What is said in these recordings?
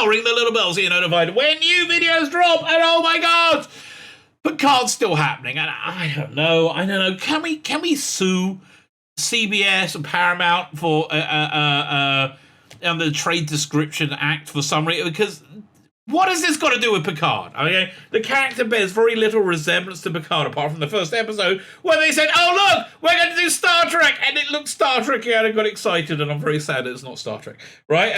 ring the little bell so you're notified when new videos drop. And oh my God, Picard's still happening. And I don't know. Can we sue CBS and Paramount for the Trade Description Act for some reason? Because what has this got to do with Picard? Okay, the character bears very little resemblance to Picard, apart from the first episode where they said, "Oh look, we're going to do Star Trek," and it looked Star Trek-y, and I got excited, and I'm very sad that it's not Star Trek, right?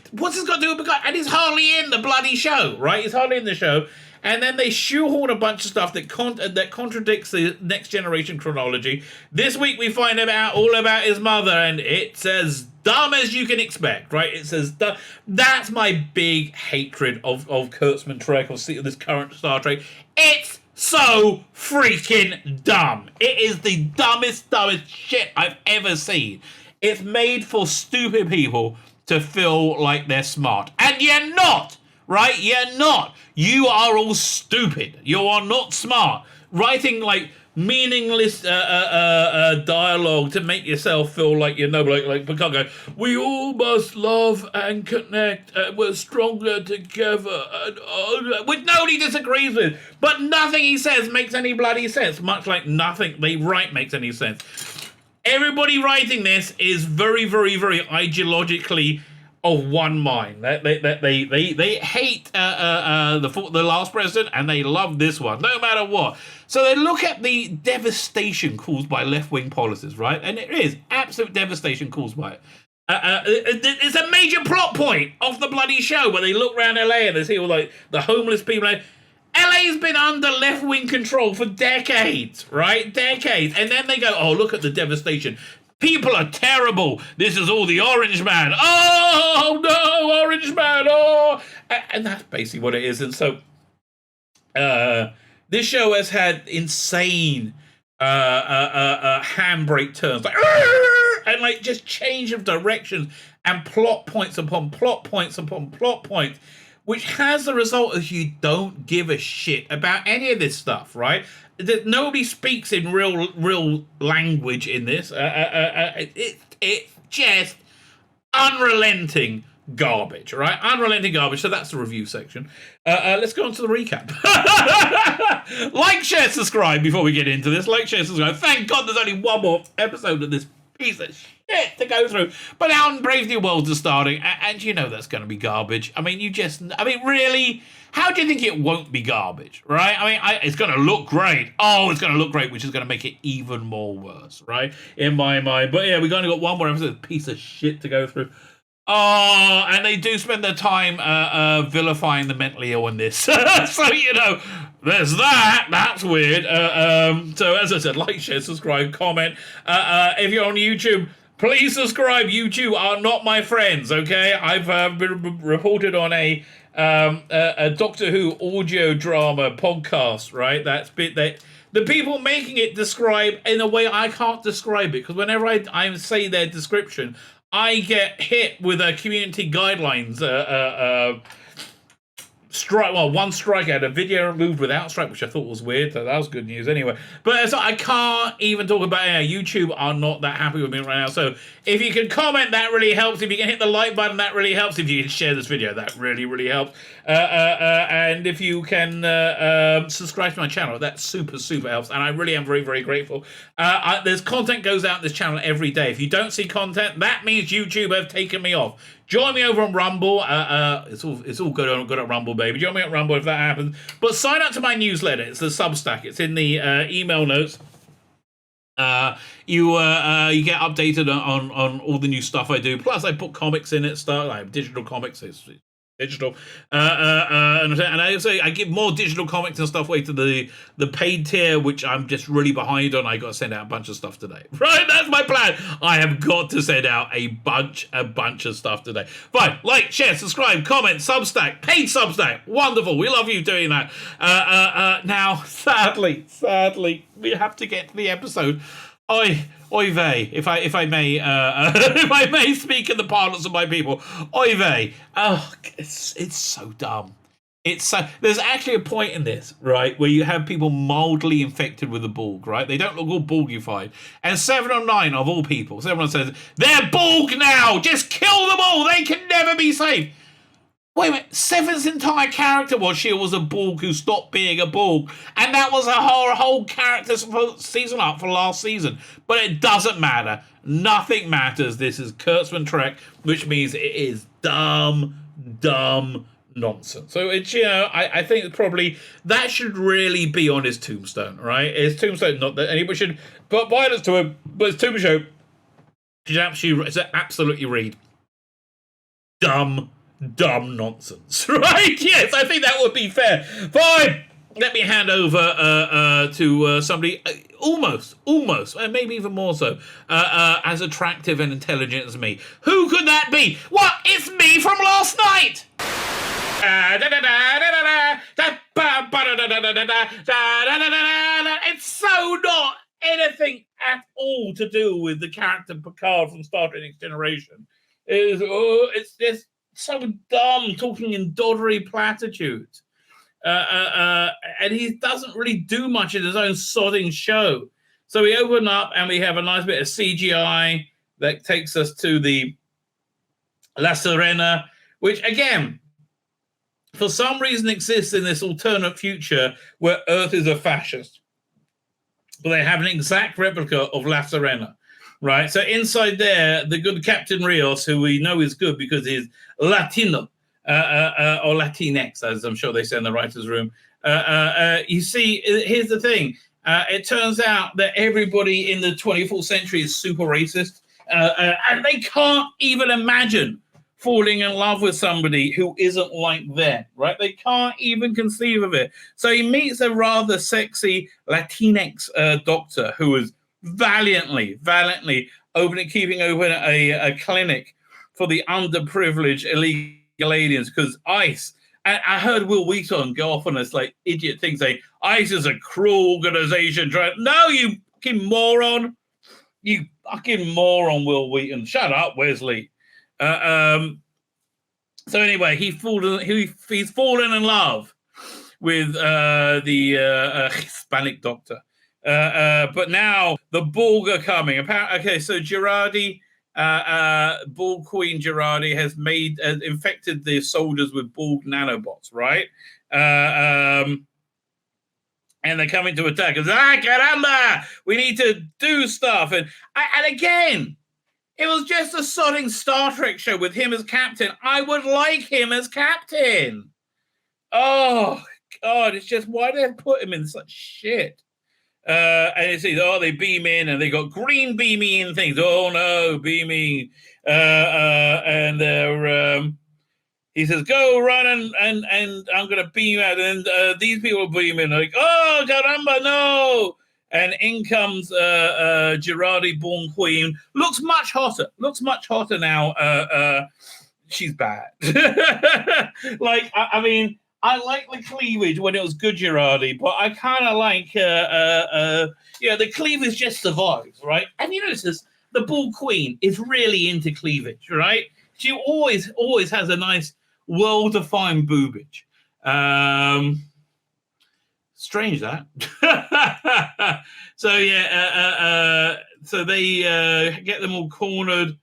What's this got to do with Picard? And he's hardly in the bloody show, right? He's hardly in the show. And then they shoehorn a bunch of stuff that contradicts the Next Generation chronology. This week we find out all about his mother, and it's as dumb as you can expect, right? It's as dumb. That's my big hatred of Kurtzman Trek or this current Star Trek. It's so freaking dumb. It is the dumbest shit I've ever seen. It's made for stupid people to feel like they're smart. And you're not! Right? You're not. You are all stupid. You are not smart. Writing like meaningless dialogue to make yourself feel like you're noble, like Picard going, "We all must love and connect, and we're stronger together," which nobody disagrees with. But nothing he says makes any bloody sense, much like nothing they write makes any sense. Everybody writing this is very, very, very ideologically of one mind. They hate the last president, and they love this one, no matter what. So they look at the devastation caused by left-wing policies, right? And it is absolute devastation caused by it. It's a major plot point of the bloody show where they look around LA and they see all like the homeless people. LA's been under left-wing control for decades, right? Decades. And then they go, "Oh, look at the devastation. People are terrible. This is all the Orange Man. Oh, no, Orange Man. Oh." And that's basically what it is. And so this show has had insane handbrake turns. And like just change of direction and plot points upon plot points upon plot points, which has the result of you don't give a shit about any of this stuff, right? Nobody speaks in real language in this. It's just unrelenting garbage, right? Unrelenting garbage. So that's the review section. Let's go on to the recap. Like, share, subscribe before we get into this. Like, share, subscribe. Thank God there's only one more episode of this piece of shit to go through. But now Brave New Worlds is starting, and you know that's going to be garbage. I mean, really? How do you think it won't be garbage, right? I mean, it's going to look great. Oh, it's going to look great, which is going to make it even more worse, right? In my mind. But yeah, we've only got one more episode, piece of shit to go through. Oh, and they do spend their time vilifying the mentally ill in this. So, there's that. That's weird. So, as I said, like, share, subscribe, comment. If you're on YouTube, please subscribe. You two are not my friends, okay? I've been reported on a Doctor Who audio drama podcast, right? The people making it describe in a way I can't describe it, because whenever I say their description, I get hit with a community guidelines strike. Well, one strike out, a video removed without strike, which I thought was weird. So that was good news anyway. But so I can't even talk about it. YouTube are not that happy with me right now. So if you can comment, that really helps. If you can hit the like button, that really helps. If you can share this video, that really, really helps. And if you can subscribe to my channel, that super, super helps. And I really am very, very grateful. There's content goes out on this channel every day. If you don't see content, that means YouTube have taken me off. Join me over on Rumble. It's all good at Rumble, baby. Join me at Rumble if that happens. But sign up to my newsletter. It's the Substack. It's in the email notes. You get updated on all the new stuff I do. Plus, I put comics in it, stuff like digital comics. It's digital, and I give more digital comics and stuff away to the paid tier, which I'm just really behind on. I got to send out a bunch of stuff today. Right, that's my plan. I have got to send out a bunch of stuff today. Fine, like, share, subscribe, comment, Substack, paid Substack. Wonderful. We love you doing that. Now, sadly, we have to get to the episode. Oy vey, if I may, if I may speak in the parlance of my people. Oy vey. Oh, it's so dumb. There's actually a point in this, right, where you have people mildly infected with the Borg, right? They don't look all Borgified. And 709 of all people, 709 says, they're Borg now! Just kill them all! They can never be safe! Wait a minute, Seven's entire character was she was a Borg who stopped being a Borg, and that was her whole character for season up for last season. But it doesn't matter. Nothing matters. This is Kurtzman Trek, which means it is dumb nonsense. So it's, I think probably that should really be on his tombstone, right? His tombstone, not that anybody should put violence to him, but his tombstone should absolutely read dumb nonsense, right? Yes, I think that would be fair. Fine. Let me hand over to somebody almost, and maybe even more so, as attractive and intelligent as me. Who could that be? What? It's me from last night! It's so not anything at all to do with the character Picard from Star Trek Next Generation. It's just so dumb, talking in doddery platitudes. And he doesn't really do much in his own sodding show. So we open up and we have a nice bit of CGI that takes us to the La Sirena, which again, for some reason exists in this alternate future where Earth is a fascist. But they have an exact replica of La Sirena. Right, so inside there, the good Captain Rios, who we know is good because he's Latino, or Latinx, as I'm sure they say in the writer's room. You see, here's the thing. It turns out that everybody in the 24th century is super racist, and they can't even imagine falling in love with somebody who isn't like them, right? They can't even conceive of it. So he meets a rather sexy Latinx doctor who is valiantly keeping open a clinic for the underprivileged illegal aliens, because ICE, and I heard Will Wheaton go off on this like idiot thing saying ICE is a cruel organization. No, you fucking moron, Will Wheaton, shut up, Wesley. So anyway, he's fallen in love with the Hispanic doctor. But now the Borg are coming. Okay, so Girardi, Borg Queen Girardi has infected the soldiers with Borg nanobots, right? And they're coming to attack. It's caramba! We need to do stuff. And again, it was just a sodding Star Trek show with him as captain. I would like him as captain. Oh God, it's just why did they put him in such shit? And it says, they beam in and they got green beaming in things. Oh no, beaming. And they're he says, go run and I'm gonna beam out. And these people beam in like, oh caramba, no. And in comes Girardi, Born Queen. Looks much hotter now. She's bad. I mean, I like the cleavage when it was good Girardi, but I kind of like, the cleavage just survives, right? And you notice the Bull Queen is really into cleavage, right? She always has a nice, well-defined boobage. Strange that. So they get them all cornered,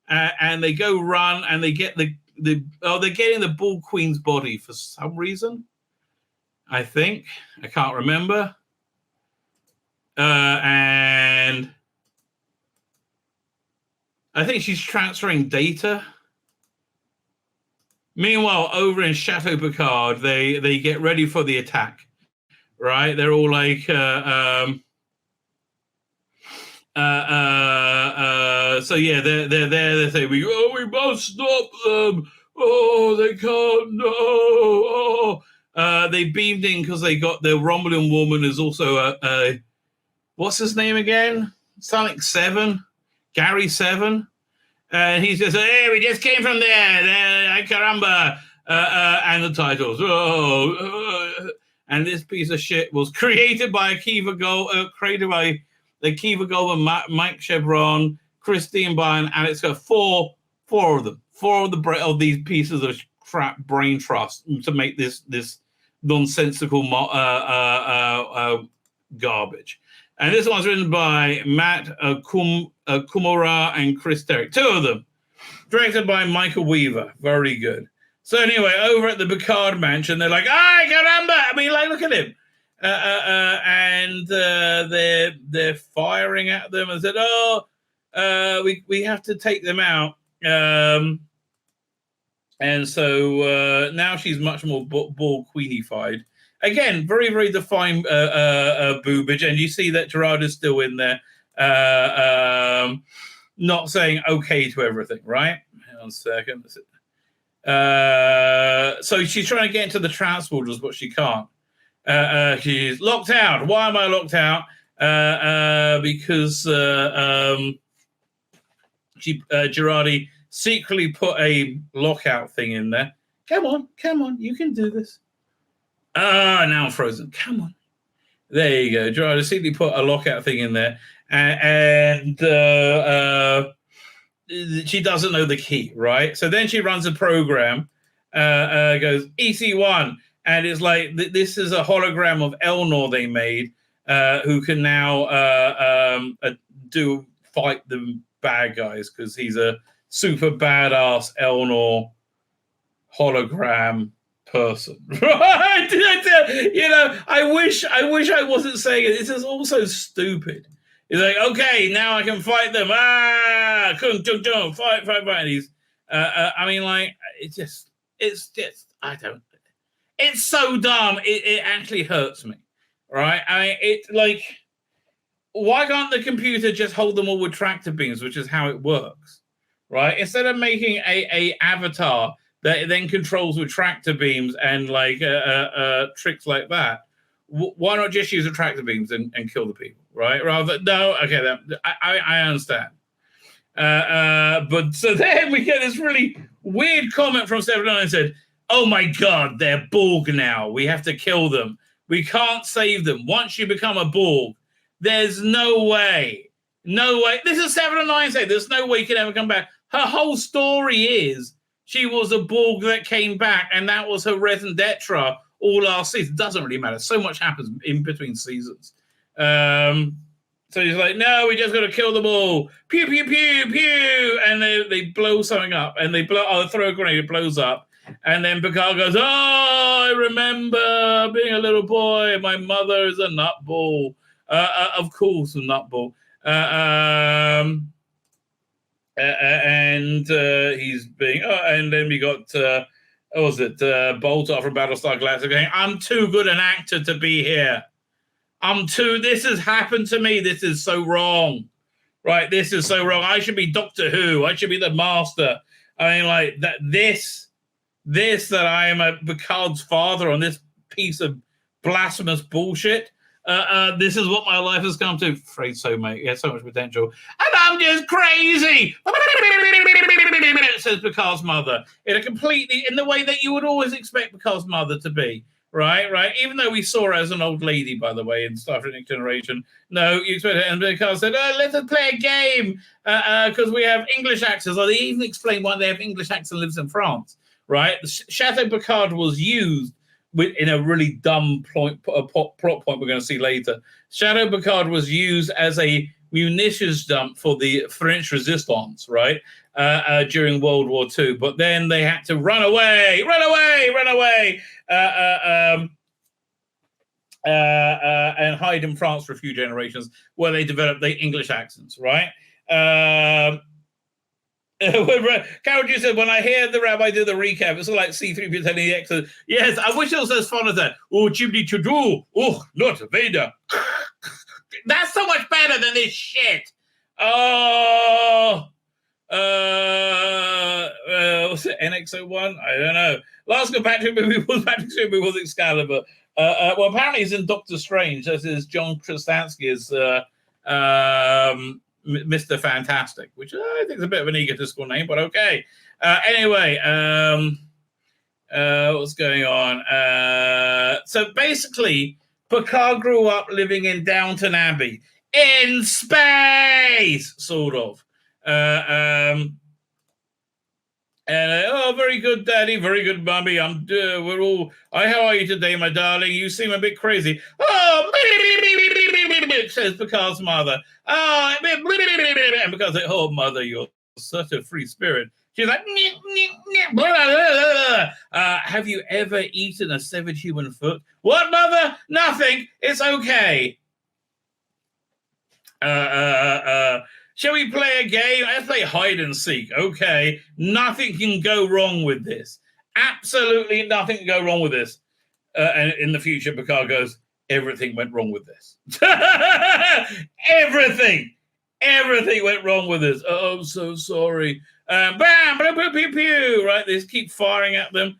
and they go run, and they get they're getting the Bull Queen's body for some reason. I think I can't remember. And I think she's transferring data. Meanwhile, over in Chateau Picard, they get ready for the attack. Right? They're all like, they're there. They say, we must stop them. Oh, they can't. No. Oh. They beamed in because they got the Romulan woman is also what's his name again? Something 7, Gary 7, and he says, "Hey, we just came from there. Caramba," and the titles. And this piece of shit was created by Akiva Goldman, Mike Chevron, Christine Byrne, and it's got four of them. Four of these pieces of crap brain trust to make this nonsensical garbage. And this one's written by Matt Kumura and Chris Terry. 2 of them. Directed by Michael Weaver. Very good. So anyway, over at the Picard mansion, they're like, "Ay, caramba!" I mean, like, look at him. And they're firing at them and said, "Oh, we have to take them out." And so now she's much more ball queenified. Again, very, very defined boobage, and you see that Gerard is still in there, not saying okay to everything, right? Hang on a second. So she's trying to get into the transporters, but she can't. She's locked out. Why am I locked out? Because Girardi secretly put a lockout thing in there. Come on, you can do this. Now I'm frozen. Come on. There you go. Girardi secretly put a lockout thing in there, and she doesn't know the key, right? So then she runs a program, goes EC1, and it's like this is a hologram of Elnor they made, who can now fight the bad guys because he's a super badass Elnor hologram person. Right? You know, I wish I wasn't saying it. This is also stupid. He's like, okay, now I can fight them. Fight. And he's, I mean, like, it's just, I don't. It's so dumb. It actually hurts me, right? I mean, it's like, why can't the computer just hold them all with tractor beams, which is how it works, right? Instead of making a avatar that it then controls with tractor beams and like tricks like that, why not just use the tractor beams and kill the people, right? Rather, no, okay, I understand. But so then we get this really weird comment from 79 said, "Oh my God, they're Borg now. We have to kill them. We can't save them. Once you become a Borg, there's no way. No way." This is 79 saying there's no way you can ever come back. Her whole story is she was a Borg that came back, and that was her raison d'etre all last season. Doesn't really matter. So much happens in between seasons. So he's like, "No, we just got to kill them all. Pew, pew, pew, pew." And they blow something up, and they throw a grenade, it blows up. And then Picard goes, "Oh, I remember being a little boy. My mother is a nutball." Of course, a nutball. And he's being, and then we got, Boltar from Battlestar Galactica going, "I'm too good an actor to be here. This has happened to me. This is so wrong. Right? This is so wrong. I should be Doctor Who. I should be the Master." I mean, like, that I am a Picard's father on this piece of blasphemous bullshit. This is what my life has come to. Afraid so, mate. Yeah, so much potential. And I'm just crazy, says Picard's mother, in the way that you would always expect Picard's mother to be. Right. Even though we saw her as an old lady, by the way, in Star Trek Next Generation. No, you expect it. And Picard said, "Let us play a game because we have English actors." Or they even explain why they have English actors and lives in France. Right. Chateau Picard was used in a really dumb plot point we're going to see later. Chateau Picard was used as a munitions dump for the French resistance, right, during World War II. But then they had to run away, and hide in France for a few generations, where they developed their English accents, right? Carol G said, "When I hear the Rabbi do the recap, it's like C3PO telling the extra." Yes, I wish it was as fun as that. "Oh, Chimney to do. Oh, not Vader." That's so much better than this shit. Oh, what's it? NX-01? I don't know. Last Patrick movie was Excalibur. Well, apparently he's in Doctor Strange. This is John Krasinski as Mr. Fantastic, which I think is a bit of an egotistical name, but okay. Anyway, what's going on? So basically, Picard grew up living in Downton Abbey in space, sort of. Very good, Daddy. Very good, Mummy. How are you today, my darling? You seem a bit crazy. Oh, says Picard's mother. And Picard's like, "Oh, mother, you're such a free spirit. She's like, blah, blah, blah, blah. Have you ever eaten a severed human foot? What, mother? Nothing. It's okay. Shall we play a game? Let's play hide and seek. Okay. Nothing can go wrong with this. Absolutely nothing can go wrong with this. And in the future, Picard goes, everything went wrong with this. Everything went wrong with this. Oh, I'm so sorry. Bam, blah, blah, pew, pew. Right, they just keep firing at them.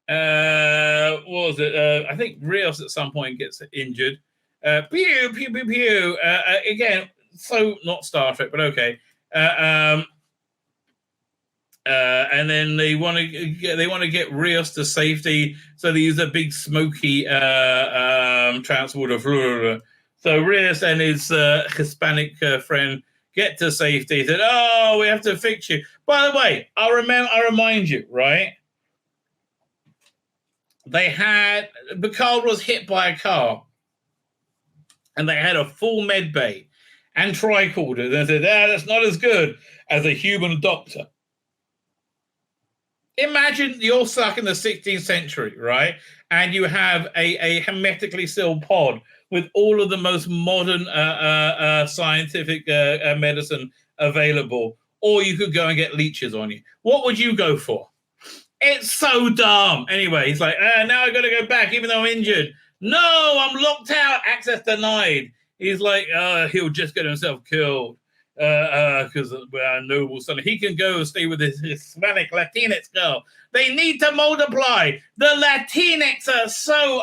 What was it? I think Rios at some point gets injured. Pew, pew, pew, pew. Again, so not Star Trek, but okay. And then they want to get Rios to safety, so they use a big smoky transporter. So Rios and his Hispanic friend get to safety. He said, "Oh, we have to fix you." By the way, I remind you, right? Picard was hit by a car, and they had a full med bay and tricorders. They said, that's not as good as a human doctor. Imagine you're stuck in the 16th century, right? And you have a hermetically sealed pod with all of the most modern scientific medicine available, or you could go and get leeches on you. What would you go for? It's so dumb. Anyway, he's like, now I got to go back, even though I'm injured. No, I'm locked out. Access denied. He's like, he'll just get himself killed because we're a noble son. He can go and stay with his Hispanic Latinx girl. They need to multiply. The Latinx are so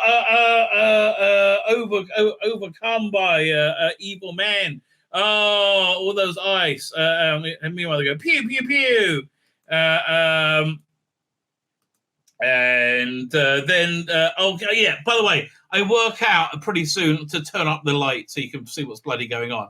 overcome by evil men. Oh, all those eyes. And meanwhile, they go, pew, pew, pew. Then, yeah, by the way, I work out pretty soon to turn up the light so you can see what's bloody going on.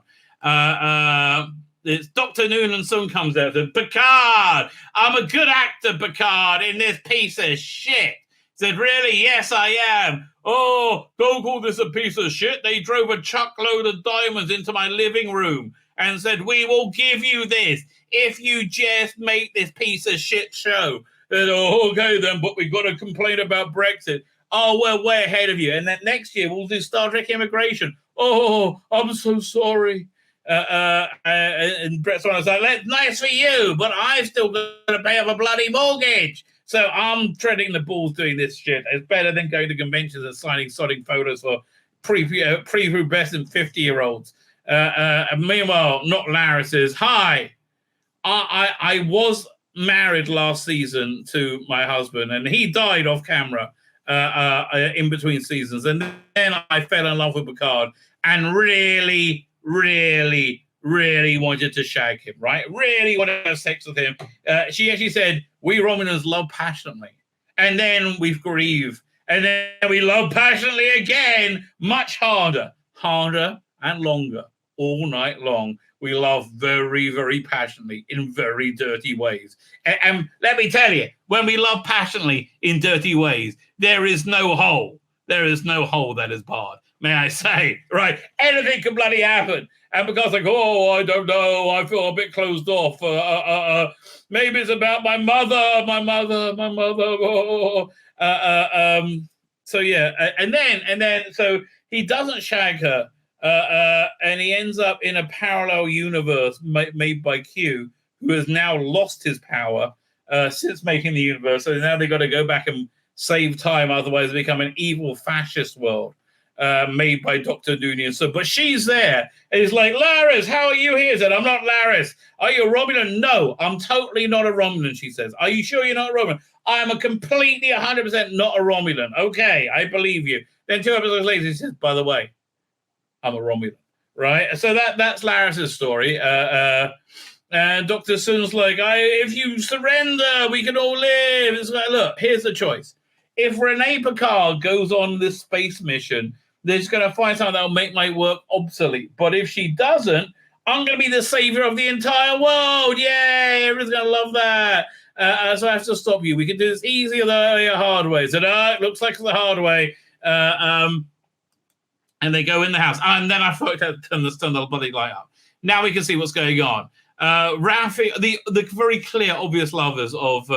It's Dr. Noonan soon comes out and said, Picard, I'm a good actor, Picard, in this piece of shit. Said, really? Yes, I am. Oh, don't call this a piece of shit. They drove a truckload of diamonds into my living room and said, we will give you this if you just make this piece of shit show. Said, oh, okay then, but we've got to complain about Brexit. Oh, we're way ahead of you. And then next year we'll do Star Trek Immigration. Oh, I'm so sorry. And Brett Swan was like, nice for you, but I've still got to pay off a bloody mortgage. So I'm treading the balls doing this shit. It's better than going to conventions and signing photos for prepubescent 50-year-olds. Meanwhile, not Laris's. Hi, I was married last season to my husband, and he died off camera in between seasons. And then I fell in love with Picard and really wanted to shag him, right? Really wanted to have sex with him. She actually said, we Romulans love passionately. And then we grieve. And then we love passionately again, much harder and longer, all night long. We love very, very passionately in very dirty ways. And let me tell you, when we love passionately in dirty ways, there is no hole. There is no hole that is barred, may I say, right? Anything can bloody happen. And because like, oh, I don't know, I feel a bit closed off. Maybe it's about my mother. So yeah, and then so he doesn't shag her. And he ends up in a parallel universe made by Q, who has now lost his power since making the universe. So now they've got to go back and save time, otherwise they become an evil fascist world made by Dr. Noonan. So, but she's there. And he's like, Laris, how are you here? He said, I'm not Laris. Are you a Romulan? No, I'm totally not a Romulan, she says. Are you sure you're not a Romulan? I'm a completely 100% not a Romulan. Okay, I believe you. Then 2 episodes later, he says, by the way, I'm a Romulan, right? So that's Laris's story. And Dr. Soon's like, if you surrender, we can all live. It's like, look, here's the choice. If Renee Picard goes on this space mission, they're just going to find something that will make my work obsolete. But if she doesn't, I'm going to be the savior of the entire world. Yay, everyone's going to love that. So I have to stop you. We can do this easy or the hard way. So it looks like the hard way. And they go in the house. And then I forgot to turn the bloody light up. Now we can see what's going on. Rafi, the very clear, obvious lovers of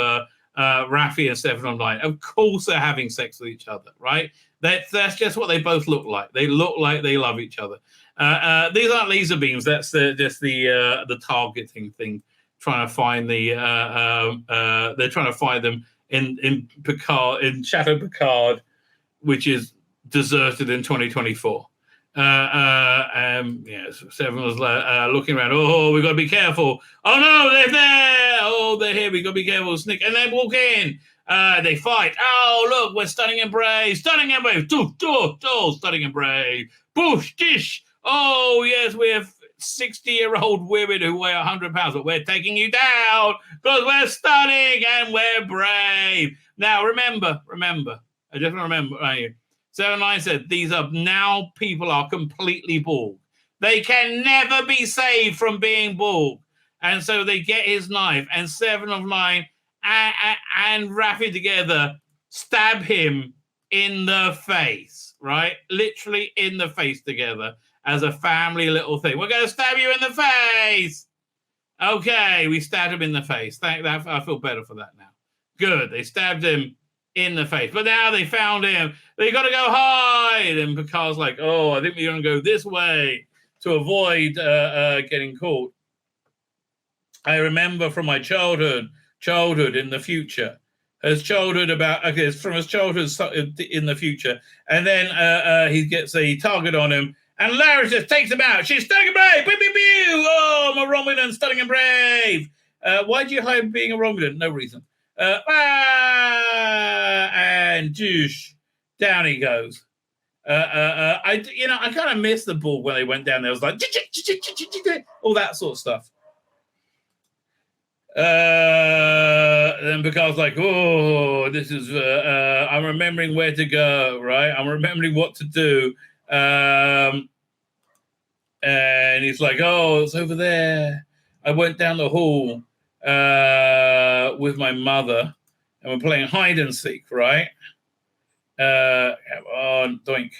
Rafi and 709, of course they're having sex with each other, right? That's just what they both look like. They look like they love each other. These aren't laser beams. That's just the targeting thing. Trying to find they're trying to find them in Picard, in Chateau Picard, which is deserted in 2024. Yes, Seven was looking around. Oh, we got to be careful. Oh no, they're there. Oh, they're here. We got to be careful. Sneak, and they walk in. They fight. Oh, look, we're stunning and brave. Stunning and brave. Stunning and brave. Boosh, dish. Oh, yes, we have 60-year-old women who weigh 100 pounds, but we're taking you down because we're stunning and we're brave. Now, remember, I just remember, 7-9 said, these are now people are completely bald. They can never be saved from being bald. And so they get his knife, and 7 of 9 and Rafi together stab him in the face, right? Literally in the face together as a family little thing. We're going to stab you in the face. Okay, we stabbed him in the face. I feel better for that now. Good, they stabbed him in the face. But now they found him. They got to go hide. And Picard's like, oh, I think we're going to go this way to avoid getting caught. I remember from my childhood in the future. His childhood it's from his childhood in the future. And then he gets a target on him. And Lara just takes him out. She's stunning and brave. Pew, pew, pew. Oh, I'm a Romulan, stunning and brave. Why do you hide being a Romulan? No reason. And doosh, down he goes. I kind of missed the ball when they went down there. I was like, all that sort of stuff. Then Picard's like, oh, this is, I'm remembering where to go, right? I'm remembering what to do. And he's like, oh, it's over there. I went down the hall with my mother, and we're playing hide and seek, right? Doink.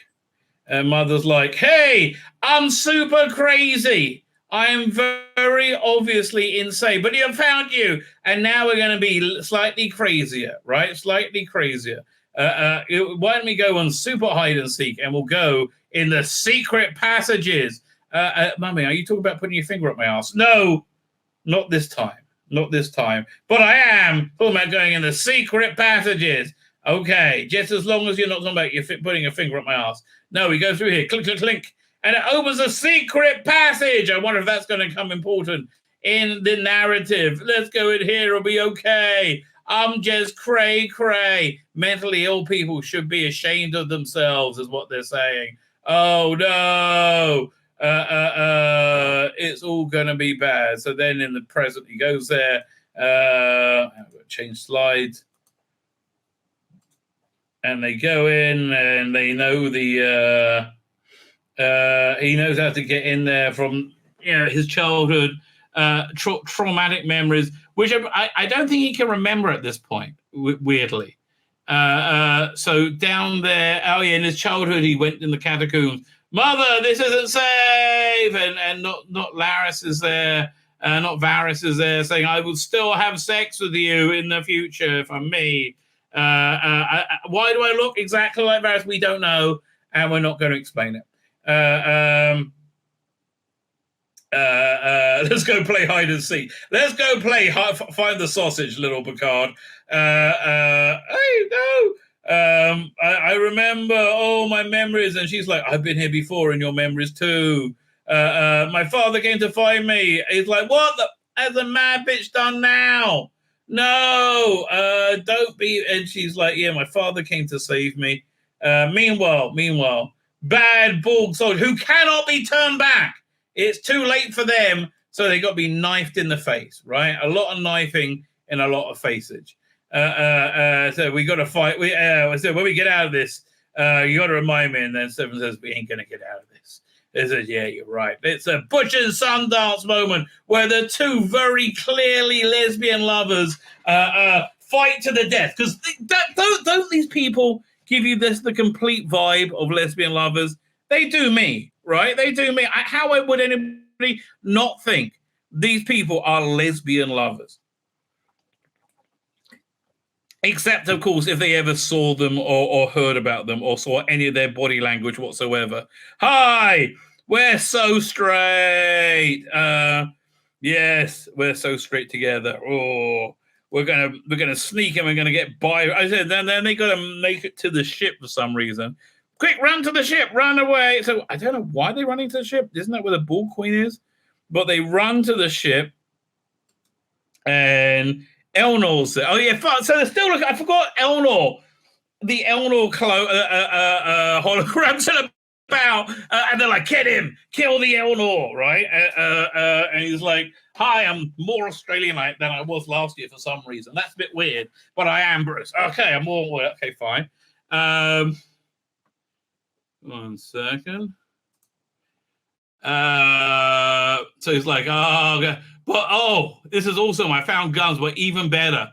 And mother's like, hey, I'm super crazy. I am very obviously insane, but I found you, and now we're going to be slightly crazier, right? Slightly crazier. Why don't we go on super hide and seek, and we'll go in the secret passages. Mummy, are you talking about putting your finger up my ass? No, not this time. Not this time. But I am talking about going in the secret passages. Okay, just as long as you're not talking about putting your finger up my ass. No, we go through here. Clink, clink, clink. And it opens a secret passage. I wonder if that's going to come important in the narrative. Let's go in here. It'll be okay. I'm just cray. Mentally ill people should be ashamed of themselves, is what they're saying. Oh, no. It's all going to be bad. So then in the present, he goes there. I'm going to change slides. And they go in, and they know he knows how to get in there from his childhood traumatic memories, which I don't think he can remember at this point, weirdly. So down there, in his childhood, he went in the catacombs. Mother, this isn't safe, and not Laris is there, not Varys is there, saying, I will still have sex with you in the future if I'm me. Why do I look exactly like Varys? We don't know, and we're not going to explain it. Let's go play hide and seek. Let's go play find the sausage, little Picard. I remember all my memories, and she's like, I've been here before in your memories too. My father came to find me. He's like, what has the mad bitch done now? No, don't be. And she's like, yeah, my father came to save me. Meanwhile, bad bald soldier who cannot be turned back. It's too late for them, so they got to be knifed in the face, right? A lot of knifing in a lot of faceage. So we got to fight. So when we get out of this, you got to remind me. And then Seven says, we ain't going to get out of this. They said, yeah, you're right. It's a Butch and Sundance moment where the two very clearly lesbian lovers fight to the death. Because don't these people give you the complete vibe of lesbian lovers? They do me, right? They do me. How would anybody not think these people are lesbian lovers. Except, of course, if they ever saw them or heard about them or saw any of their body language whatsoever. Hi, we're so straight. Yes, we're so straight together. Oh, we're gonna sneak and we're gonna get by. I said, then they gotta make it to the ship for some reason. Quick, run to the ship, run away. So I don't know why they're running to the ship. Isn't that where the Bull Queen is? But they run to the ship, and Elnor's there. Oh yeah, so they're still looking. I forgot Elnor. The Elnor holograms are about, and they're like, "Get him, kill the Elnor," right? And he's like, "Hi, I'm more Australian than I was last year for some reason. That's a bit weird, but I am Bruce. Okay, I'm more okay, fine." 1 second. So he's like, "Oh, okay. But this is awesome. I found guns, but even better.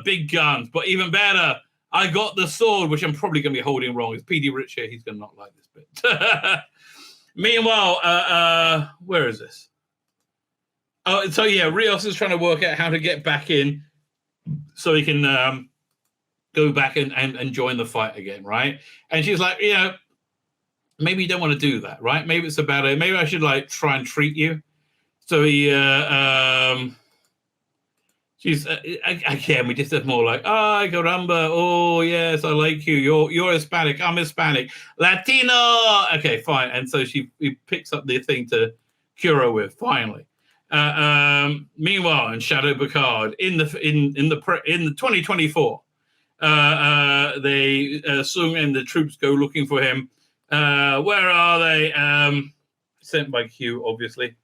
Big guns, but even better. I got the sword, which I'm probably going to be holding wrong. It's PD Rich here. He's going to not like this bit." Meanwhile, where is this? Oh, so yeah, Rios is trying to work out how to get back in so he can go back and join the fight again, right? And she's like, maybe you don't want to do that, right? Maybe it's about it. Maybe I should like try and treat you. So he, she's again. We just said more like, "Ah, caramba! Oh yes, I like you. You're Hispanic. I'm Hispanic. Latino. Okay, fine." And so he picks up the thing to cure her with. Finally. Meanwhile, in Shadow Picard, in the 2024, they Sung and the troops go looking for him. Where are they? Sent by Q, obviously.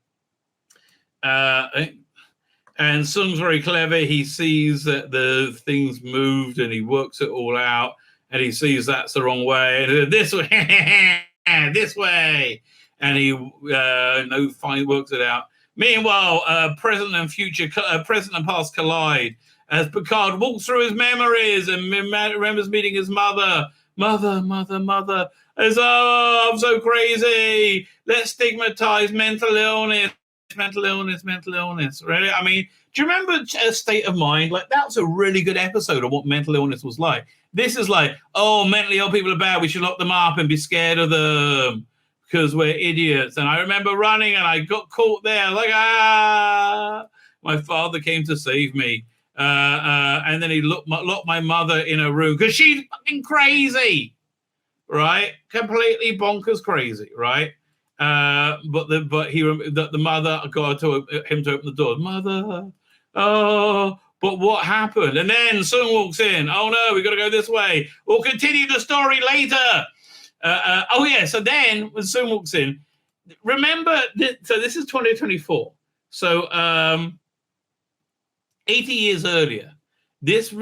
And Sung's very clever. He sees that the things moved and he works it all out. And he sees that's the wrong way. And this way, this way. And he works it out. Meanwhile, present and past collide as Picard walks through his memories and remembers meeting his mother. Mother. As I'm so crazy. Let's stigmatize mental illness. Really? I mean, do you remember State of Mind? Like, that's a really good episode of what mental illness was like. This is like, mentally ill people are bad. We should lock them up and be scared of them because we're idiots. And I remember running and I got caught there. Like, my father came to save me. And then he locked my mother in a room because she's fucking crazy, right? Completely bonkers crazy, right? But the mother got him to open the door. Mother, but what happened? And then Sung walks in. Oh no, we got to go this way. We'll continue the story later. So then when Sung walks in, remember so this is 2024. So 80 years earlier, this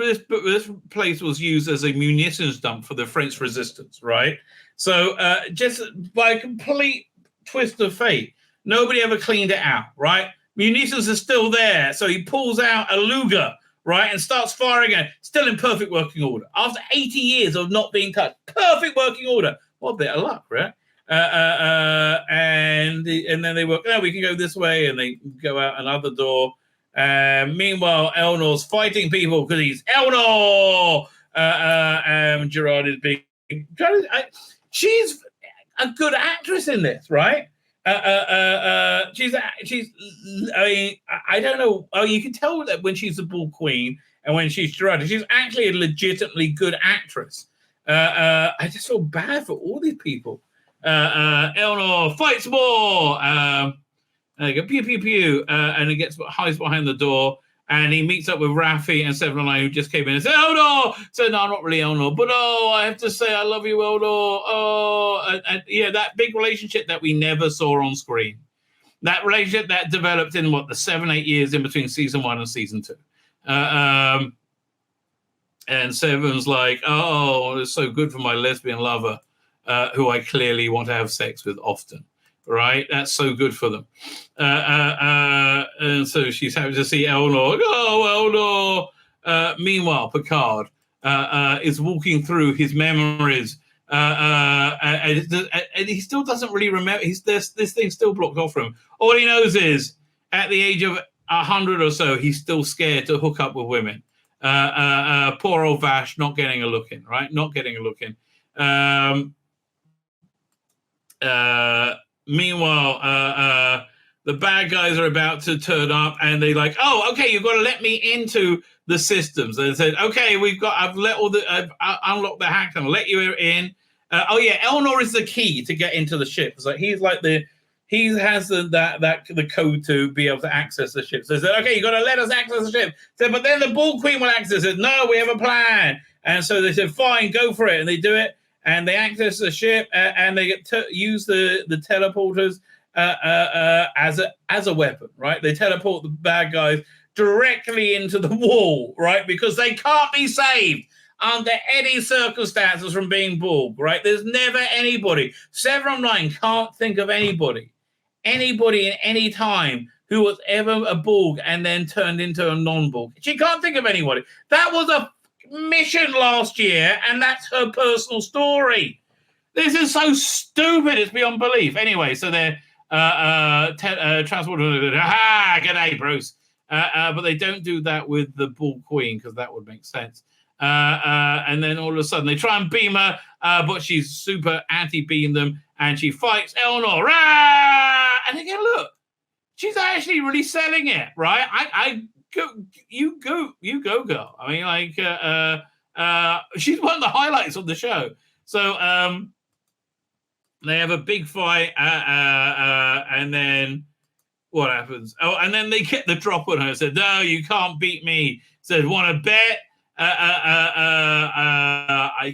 place was used as a munitions dump for the French resistance, right? So just by a complete twist of fate, nobody ever cleaned it out, right? Munitions are still there. So he pulls out a Luger, right, and starts firing it, still in perfect working order. After 80 years of not being touched, perfect working order. What a bit of luck, right? And then they work, we can go this way, and they go out another door. Meanwhile, Elnor's fighting people because he's Elnor. Gerard is being... she's a good actress in this, right? She's. I mean, I don't know. Oh, you can tell that when she's the Bull Queen and when she's Gerard, she's actually a legitimately good actress. I just feel bad for all these people. Elnor fights more. They go pew pew pew, and he hides behind the door. And he meets up with Raffi and 709, who just came in and said, "Elnor!" So no, not really Elnor, but I have to say I love you, Elnor. And that big relationship that we never saw on screen. That relationship that developed in the 7-8 years in between season 1 and season 2. And Seven's like, it's so good for my lesbian lover, who I clearly want to have sex with often. Right, that's so good for them, and so she's happy to see Elnor. Elnor. Meanwhile, Picard is walking through his memories, and he still doesn't really remember. This thing's still blocked off from him. All he knows is at the age of 100 or so, he's still scared to hook up with women. Poor old Vash not getting a look in, right? Not getting a look in. Meanwhile, the bad guys are about to turn up, and they like, oh, okay, you've got to let me into the systems. They said, okay, I've unlocked the hack, and I'll let you in. Oh yeah, Elnor is the key to get into the ship. It's like he has the code to be able to access the ship. So they said, okay, you got to let us access the ship. Said, but then the Bull Queen will access it. No, we have a plan. And so they said, fine, go for it. And they do it, and they access the ship, and they get to use the teleporters as a weapon, right? They teleport the bad guys directly into the wall, right? Because they can't be saved under any circumstances from being Borg, right? There's never anybody. 709 can't think of anybody in any time who was ever a Borg and then turned into a non-Borg. She can't think of anybody. That was a mission last year, and that's her personal story. This is so stupid. It's beyond belief. Anyway, so they're transported. G'day, Bruce. But they don't do that with the Bull Queen because that would make sense. And then all of a sudden they try and beam her, but she's super anti-beam them, and she fights Elnor. And again, look, she's actually really selling it, right? You go, girl. I mean, like, she's one of the highlights of the show. So they have a big fight, and then what happens? Oh, and then they get the drop on her. Said, no, you can't beat me. Said, want to bet? I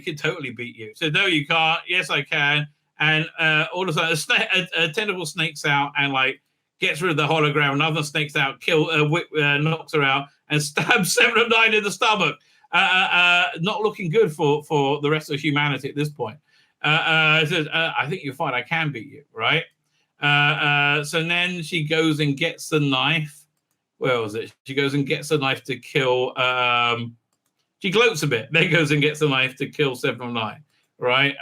could totally beat you. So no, you can't. Yes, I can. And all of a sudden, a tentacle snakes out and like gets rid of the hologram. Another snakes out, knocks her out, and stabs 709 in the stomach. Not looking good for the rest of humanity at this point. Says, I think you're fine. I can beat you, right? So then she goes and gets the knife. Where was it? She goes and gets the knife to kill. She gloats a bit. Then goes and gets the knife to kill 709. Right?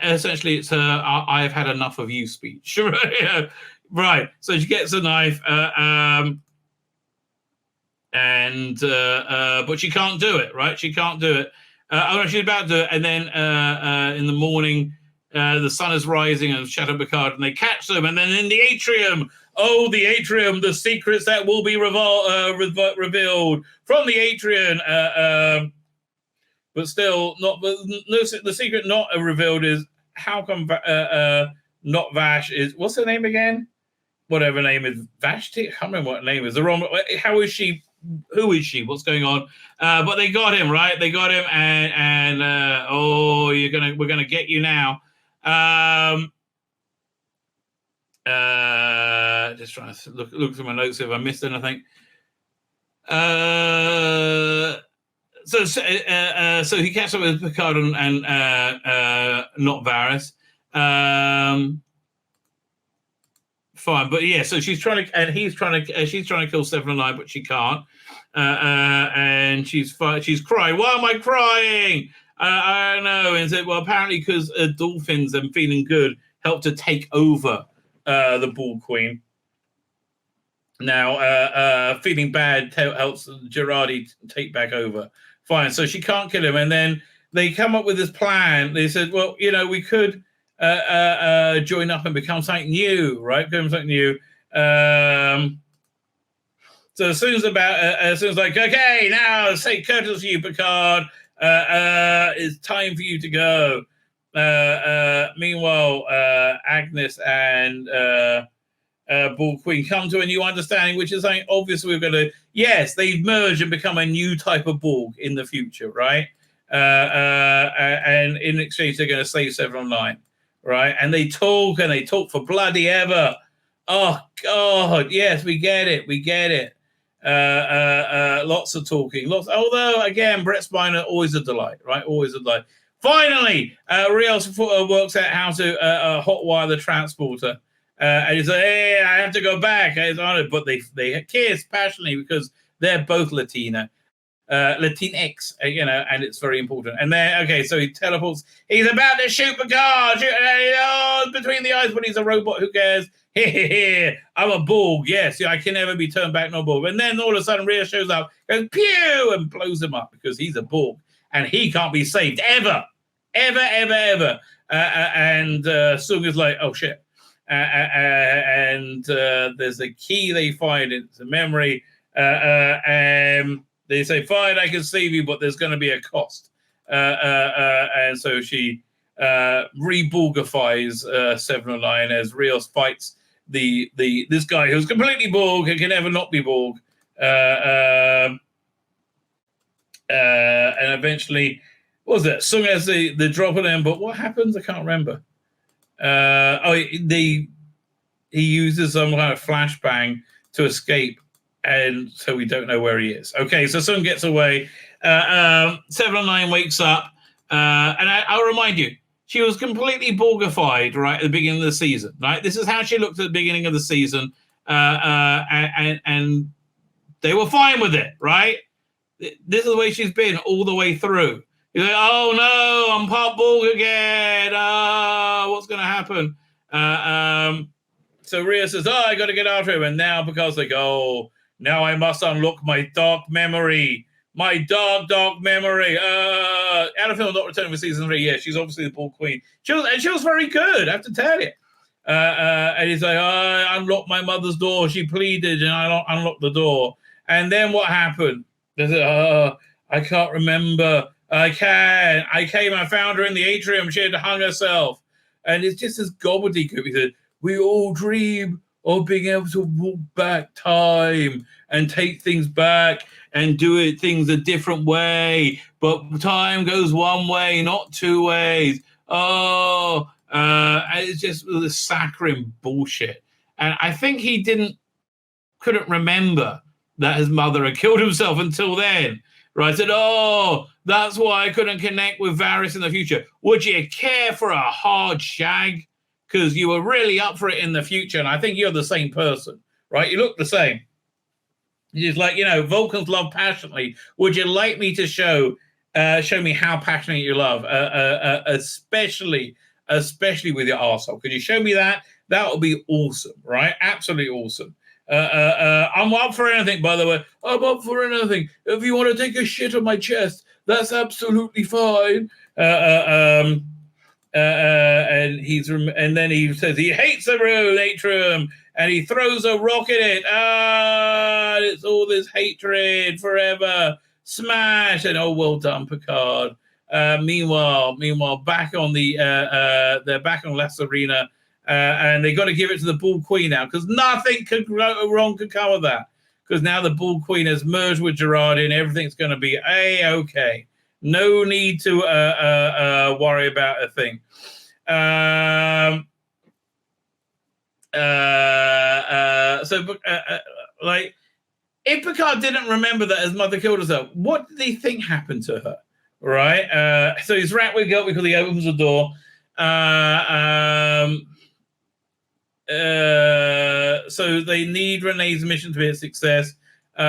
Essentially it's her. I've had enough of you speech. Right. So she gets the knife, but she can't do it. Right? She can't do it. She's about to do it, and then in the morning, the sun is rising and Shadow Picard, and they catch them, and then in the atrium. Oh, the atrium, the secrets that will be revealed from the atrium. But still, the secret not revealed is how come not Vash is, what's her name again? Whatever name is, Vashti? I can't remember what her name is. How is she? Who is she? What's going on? But they got him, right? They got him, and we're gonna get you now. Just trying to look through my notes if I missed anything. So he catches up with Picard and not Varys. Fine, but yeah. So she's trying to, and she's trying to kill 709, but she can't. And she's crying. Why am I crying? I don't know. And said, well, apparently because dolphins and feeling good help to take over the Bull Queen. Now, feeling bad helps Girardi take back over. Fine, so she can't kill him. And then they come up with this plan. They said, well, we could join up and become something new, right? Become something new. So as soon as like, okay, now say courteous to you, Picard. It's time for you to go. Meanwhile, Agnes and Bull Queen come to a new understanding, which is saying obviously we're going to, yes, they've merged and become a new type of Borg in the future, right? And in exchange, they're going to save 709, right? And they talk for bloody ever. Oh, God, yes, we get it. Lots of talking. Although, again, Brett Spiner, always a delight, right? Always a delight. Finally, Rios works out how to hotwire the transporter. And he's like, hey, I have to go back. But they kiss passionately because they're both Latinx, and it's very important. And then, okay, so he teleports. He's about to shoot Picard between the eyes, but he's a robot. Who cares? I'm a Borg. Yes, I can never be turned back, no Borg. And then all of a sudden, Rhea shows up, goes pew, and blows him up because he's a Borg and he can't be saved ever. And Sung is like, oh shit. And there's a key they find. It's a memory. And they say, fine, I can save you, but there's going to be a cost. And so she re-Borgifies 709 as Rios fights this guy who's completely Borg, who can never not be Borg. And eventually, what was it? Sung has the drop on him, but what happens? I can't remember. He uses some kind of flashbang to escape, and so we don't know where he is. Okay, so Sung gets away. 709 wakes up, and I'll remind you, she was completely Borgified right at the beginning of the season. Right, this is how she looked at the beginning of the season, and they were fine with it. Right, this is the way she's been all the way through. You're like, oh no, I'm part Borg again. What's going to happen? So Rhea says, I got to get after him. And now Picard's like, oh, now I must unlock my dark memory. My dark memory. Anna Film not returning for season 3. Yeah, she's obviously the Borg queen. She was very good, I have to tell you. And he's like, I unlocked my mother's door. She pleaded, and I unlocked the door. And then what happened? They said, I can't remember. I came, I found her in the atrium. She had hung herself. And it's just as gobbledygook. He said, we all dream of being able to walk back time and take things back and do things a different way. But time goes one way, not two ways. It's just this saccharine bullshit. And I think he couldn't remember that his mother had killed himself until then. Right? I said, that's why I couldn't connect with Varys in the future. Would you care for a hard shag? Because you were really up for it in the future, and I think you're the same person, right? You look the same. It's like, Vulcans love passionately. Would you like me to show me how passionate you love, especially with your arsehole? Could you show me that? That would be awesome, right? Absolutely awesome. I'm up for anything, by the way. I'm up for anything. If you want to take a shit on my chest, that's absolutely fine. And then he says he hates the atrium, and he throws a rock at it. It's all this hatred forever. Smash! And well done, Picard. Meanwhile, back on they're back on La Serena. And they got to give it to the Borg Queen now, because nothing wrong could come of that. Because now the Borg Queen has merged with Gerard, and everything's going to be A-okay. No need to worry about a thing. If Picard didn't remember that his mother killed herself, what did he think happened to her? Right? So he's Ratwig up because he opens the door. So they need Renee's mission to be a success. It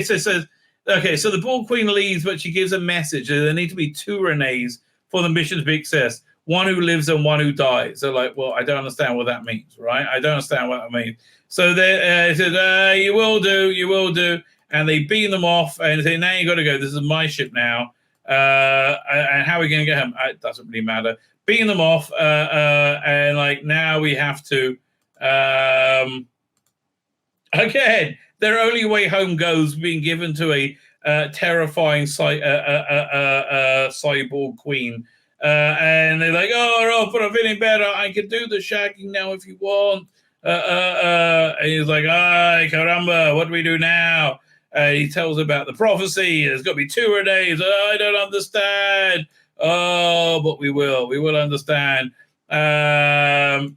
says, okay, so the Borg Queen leaves, but she gives a message. There need to be 2 Renees for the mission to be a success. One who lives and one who dies. So I don't understand what that means, right? I don't understand what that means. So they said, you will do. And they beam them off and say, now you got to go. This is my ship now. And how are we going to get him? It doesn't really matter. Beam them off, and now we have to. Again, their only way home goes being given to a terrifying cyborg queen, and they're like, but I'm feeling better. I can do the shagging now if you want. And he's like, ay, caramba, what do we do now? He tells about the prophecy. There's got to be 2 Renees. I don't understand. But we will understand. And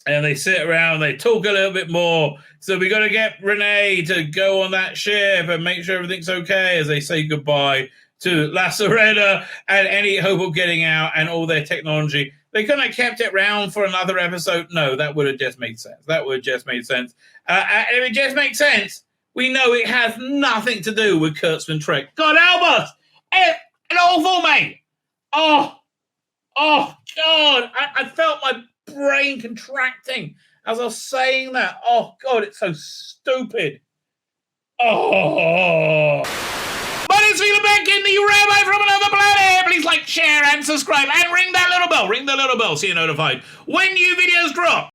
they sit around, they talk a little bit more. So we got to get Renee to go on that ship and make sure everything's okay as they say goodbye to La Serena and any hope of getting out and all their technology. They couldn't have kept it round for another episode. No, that would have just made sense. And if it just makes sense, we know it has nothing to do with Kurtzman Trek. God help us! An awful, mate. Oh, God, I felt my brain contracting as I was saying that. Oh, God, it's so stupid. Oh. My name's Tzvi Lebetkin, the Rabbi from another planet. Please like, share, and subscribe, and ring that little bell. Ring the little bell so you're notified when new videos drop.